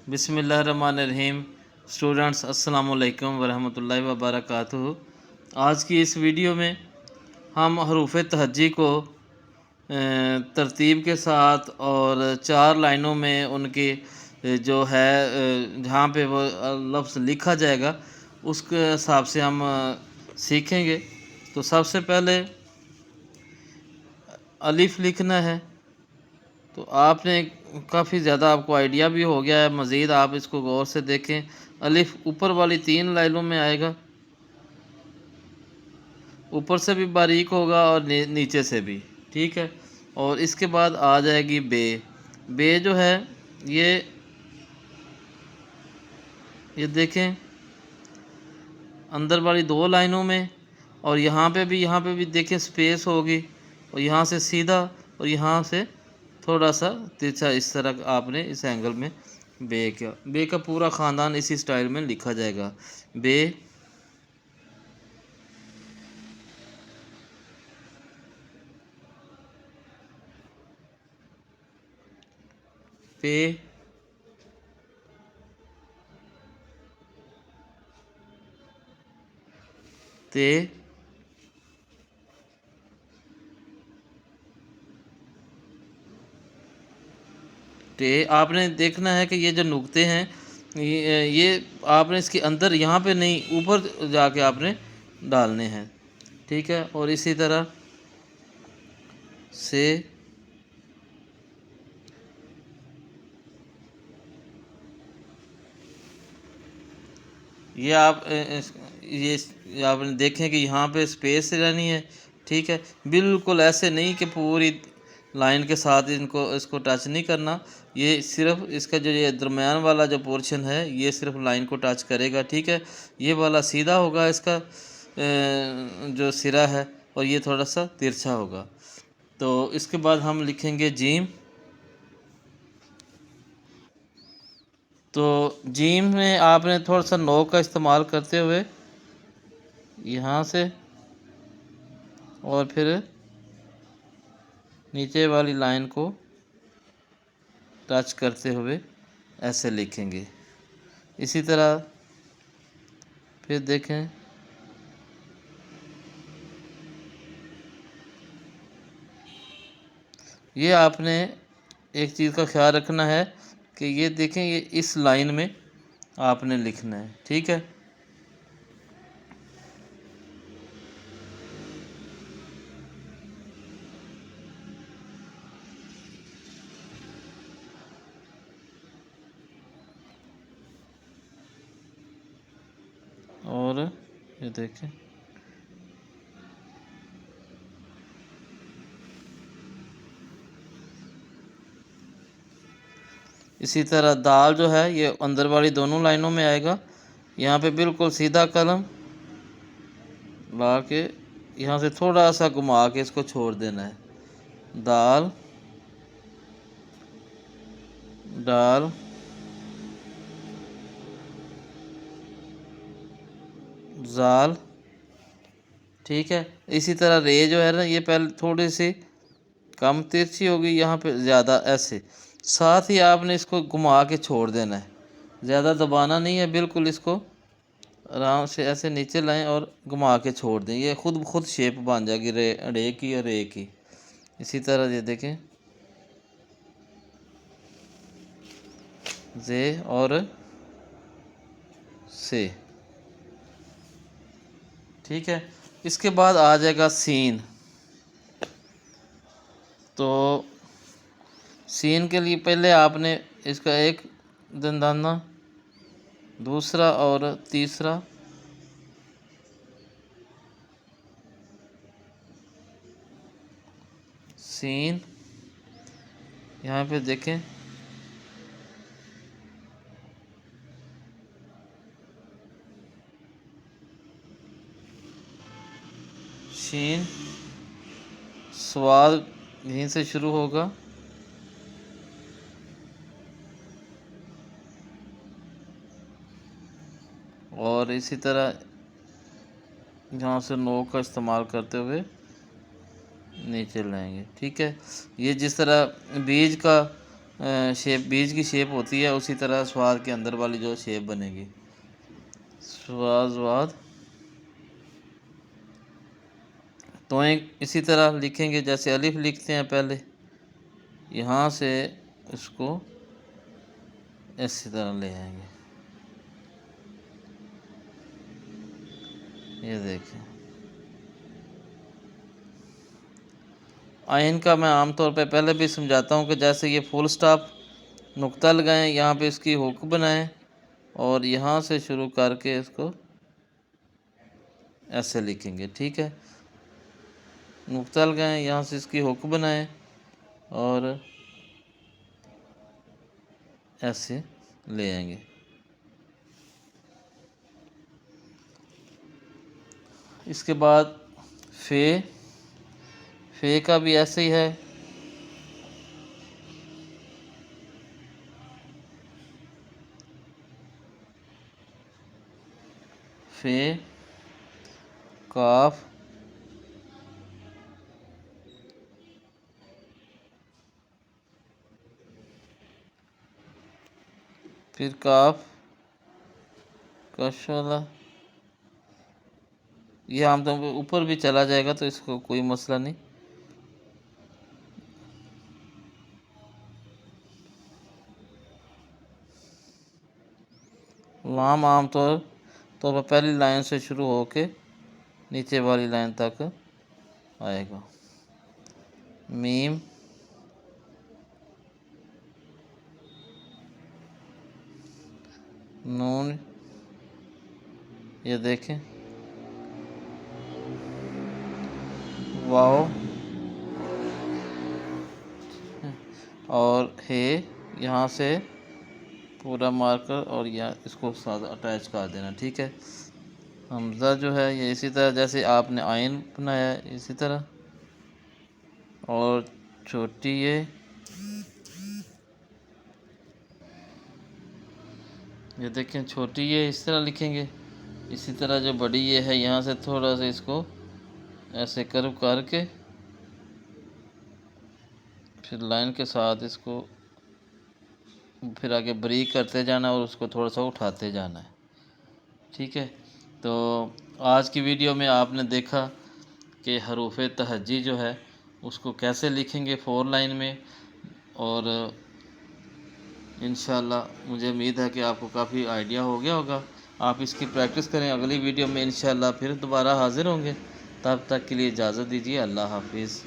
बिस्मिल्लाहिर्रहमानिर्रहीम। स्टूडेंट्स अस्सलाम वालेकुम वरहमतुल्लाहि वबरकातुहू। आज की इस वीडियो में हम हरूफ तहज्जी को तरतीब के साथ और 4 लाइनों में उनके जो है जहाँ पे वो लफ्ज़ लिखा जाएगा उसके हिसाब से हम सीखेंगे। तो सबसे पहले अलिफ़ लिखना है। तो आपने काफ़ी ज़्यादा आपको आइडिया भी हो गया है, मज़ीद आप इसको गौर से देखें। अलिफ़ ऊपर वाली 3 लाइनों में आएगा, ऊपर से भी बारीक होगा और नीचे से भी, ठीक है। और इसके बाद आ जाएगी बे। बे जो है ये देखें अंदर वाली 2 लाइनों में, और यहाँ पे भी देखें स्पेस होगी, और यहाँ से सीधा और यहाँ से थोड़ा सा तिरछा, इस तरह आपने इस एंगल में बे का पूरा ख़ानदान इसी स्टाइल में लिखा जाएगा। बे, पे, ते, टे। आपने देखना है कि ये जो नुक्ते हैं ये आपने इसके अंदर यहाँ पे नहीं, ऊपर जाके आपने डालने हैं, ठीक है। और इसी तरह से ये ये आपने देखें कि यहाँ पे स्पेस रहनी है, ठीक है। बिल्कुल ऐसे नहीं कि पूरी लाइन के साथ इसको टच नहीं करना। ये सिर्फ इसका जो ये दरमियान वाला जो पोर्शन है ये सिर्फ लाइन को टच करेगा, ठीक है। ये वाला सीधा होगा इसका जो सिरा है, और ये थोड़ा सा तिरछा होगा। तो इसके बाद हम लिखेंगे जीम। तो जीम में आपने थोड़ा सा नोक का इस्तेमाल करते हुए यहाँ से और फिर नीचे वाली लाइन को टच करते हुए ऐसे लिखेंगे। इसी तरह फिर देखें ये आपने एक चीज़ का ख्याल रखना है कि ये देखें ये इस लाइन में आपने लिखना है, ठीक है। और ये देखें इसी तरह दाल जो है ये अंदर वाली दोनों लाइनों में आएगा। यहाँ पे बिल्कुल सीधा कलम ला के यहाँ से थोड़ा सा घुमा के इसको छोड़ देना है। दाल, डाल, जाल, ठीक है। इसी तरह रे जो है ना ये पहले थोड़ी सी कम तिरछी होगी, यहाँ पे ज़्यादा ऐसे। साथ ही आपने इसको घुमा के छोड़ देना है, ज़्यादा दबाना नहीं है, बिल्कुल इसको आराम से ऐसे नीचे लाएं और घुमा के छोड़ दें। ये खुद शेप बन जाएगी रे की और रे की। इसी तरह ये देखें जे और से, ठीक है। इसके बाद आ जाएगा सीन। तो सीन के लिए पहले आपने इसका एक दंदाना, दूसरा और तीसरा सीन, यहाँ पे देखें शीन, स्वाद यहीं से शुरू होगा, और इसी तरह यहाँ से नो का इस्तेमाल करते हुए नीचे लाएंगे, ठीक है। ये जिस तरह बीज का शेप बीज की शेप होती है, उसी तरह स्वाद के अंदर वाली जो शेप बनेगी। स्वाद तो एक इसी तरह लिखेंगे जैसे अलिफ लिखते हैं पहले, यहाँ से इसको इसी तरह ले आएंगे। ये देखें, आइन का मैं आमतौर पे पहले भी समझाता हूँ कि जैसे ये फुल स्टॉप नुक्ता लगाएं, यहाँ पे इसकी हुक बनाएं और यहाँ से शुरू करके इसको ऐसे लिखेंगे। ठीक है, नुक्ता लगाएं, यहाँ से इसकी हुक बनाएं और ऐसे ले आएंगे। इसके बाद फे का भी ऐसे ही है। फे, काफ, फिर काफ, कश वाला, ये आमतौर पर ऊपर भी चला जाएगा तो इसको कोई मसला नहीं। लाम आमतौर पर पहली लाइन से शुरू होके नीचे वाली लाइन तक आएगा। मीम, नून, ये देखें, वाओ और हे, यहाँ से पूरा मार्कर और यहाँ इसको साथ अटैच कर देना। ठीक है, हमज़ा जो है ये इसी तरह जैसे आपने आइन बनाया है इसी तरह, और छोटी ये देखें, छोटी ये इस तरह लिखेंगे। इसी तरह जो बड़ी ये है यहाँ से थोड़ा सा इसको ऐसे कर्व करके फिर लाइन के साथ इसको फिर आगे ब्रीक करते जाना और उसको थोड़ा सा उठाते जाना है। ठीक है, तो आज की वीडियो में आपने देखा कि हरूफ तहज्जी जो है उसको कैसे लिखेंगे 4 लाइन में, और इंशाल्लाह मुझे उम्मीद है कि आपको काफ़ी आइडिया हो गया होगा। आप इसकी प्रैक्टिस करें। अगली वीडियो में इंशाल्लाह फिर दोबारा हाज़िर होंगे। तब तक के लिए इजाज़त दीजिए। अल्लाह हाफिज़।